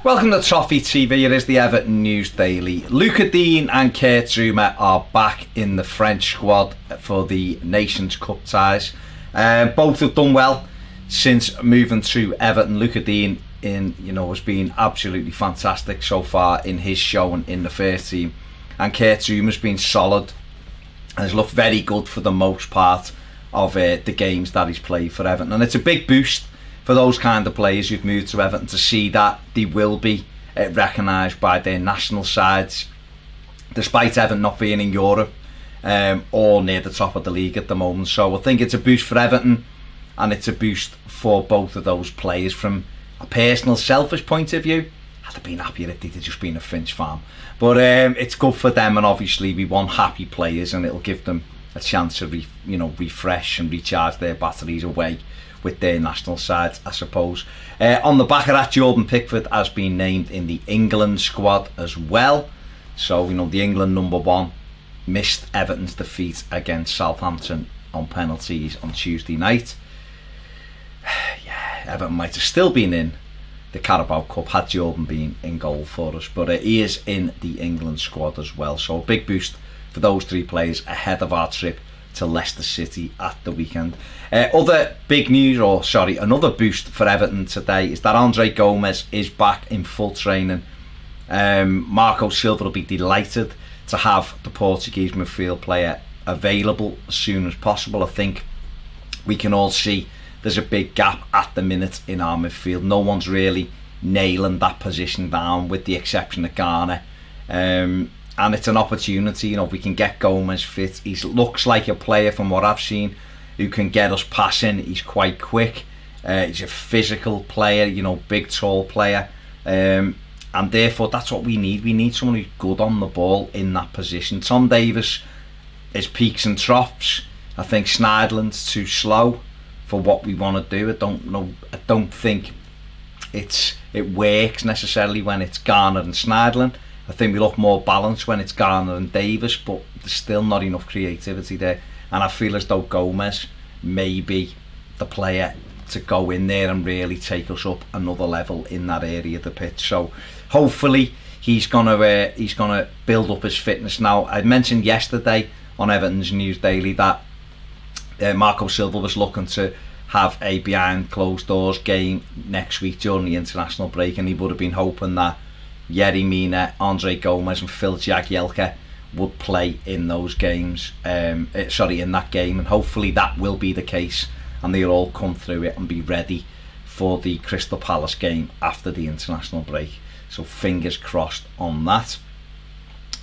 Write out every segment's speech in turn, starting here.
Welcome to Toffee TV. It is the Everton News Daily. Lucas Digne and Kurt Zouma are back in the French squad for the Nations Cup ties. Both have done well since moving to Everton. Lucas Digne has been absolutely fantastic so far in his showing in the first team, and Kurt Zouma's been solid and has looked very good for the most part of the games that he's played for Everton, and it's a big boost for those kind of players who've moved to Everton to see that they will be recognised by their national sides, despite Everton not being in Europe or near the top of the league at the moment. So I think it's a boost for Everton, and it's a boost for both of those players. From a personal, selfish point of view, I'd have been happier if they'd just been a Finch farm, but it's good for them, and obviously we want happy players, and it'll give them a chance to refresh and recharge their batteries away with their national sides, I suppose. On the back of that, Jordan Pickford has been named in the England squad as well. So, the England #1 missed Everton's defeat against Southampton on penalties on Tuesday night. Yeah, Everton might have still been in the Carabao Cup had Jordan been in goal for us, but he is in the England squad as well. So a big boost for those three players ahead of our trip to Leicester City at the weekend. Other big news, another boost for Everton today is that Andre Gomes is back in full training. Marco Silva will be delighted to have the Portuguese midfield player available as soon as possible. I think we can all see there's a big gap at the minute in our midfield. No one's really nailing that position down, with the exception of Garner. And it's an opportunity, if we can get Gomes fit. He looks like a player, from what I've seen, who can get us passing. He's quite quick. He's a physical player, big, tall player. And therefore, that's what we need. We need someone who's good on the ball in that position. Tom Davies is peaks and troughs. I think Schneiderlin's too slow for what we want to do. I don't think it works necessarily when it's Garner and Schneiderlin. I think we look more balanced when it's Garner and Davies, but there's still not enough creativity there. And I feel as though Gomes may be the player to go in there and really take us up another level in that area of the pitch. So hopefully he's gonna build up his fitness now. I mentioned yesterday on Everton's News Daily that Marco Silva was looking to have a behind closed doors game next week during the international break, and he would have been hoping that Yerry Mina, Andre Gomes and Phil Jagielka would play in those games, in that game, and hopefully that will be the case and they'll all come through it and be ready for the Crystal Palace game after the international break. So fingers crossed on that.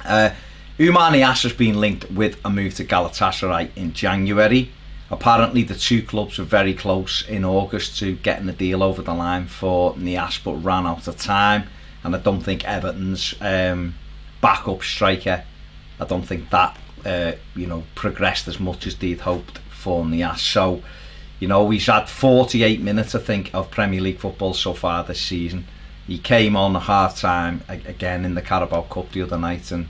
Oumar Niasse has been linked with a move to Galatasaray in January. Apparently the two clubs were very close in August to getting the deal over the line for Niasse, but ran out of time. And I don't think Everton's backup striker, I don't think that progressed as much as they'd hoped for Niasse. So, he's had 48 minutes, I think, of Premier League football so far this season. He came on at half time again in the Carabao Cup the other night and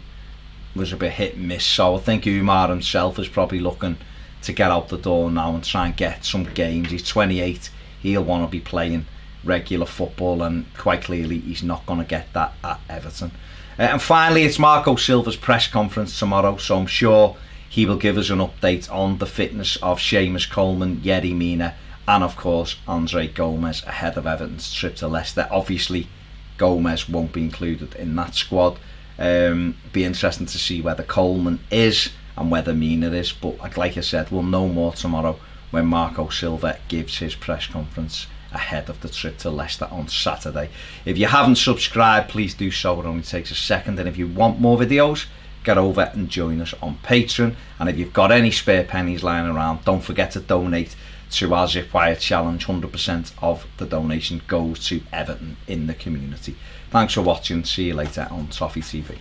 was a bit hit and miss. So I think Oumar himself is probably looking to get out the door now and try and get some games. He's 28, he'll want to be playing regular football, and quite clearly he's not going to get that at Everton. And finally, it's Marco Silva's press conference tomorrow, so I'm sure he will give us an update on the fitness of Seamus Coleman, Yerry Mina and of course Andre Gomes ahead of Everton's trip to Leicester. Obviously Gomes won't be included in that squad. Be interesting to see whether Coleman is and whether Mina is, but like I said, we'll know more tomorrow when Marco Silva gives his press conference ahead of the trip to Leicester on Saturday. If you haven't subscribed, please do so. It only takes a second. And if you want more videos, get over and join us on Patreon. And if you've got any spare pennies lying around, don't forget to donate to our Zip Wire Challenge. 100% of the donation goes to Everton in the community. Thanks for watching. See you later on Toffee TV.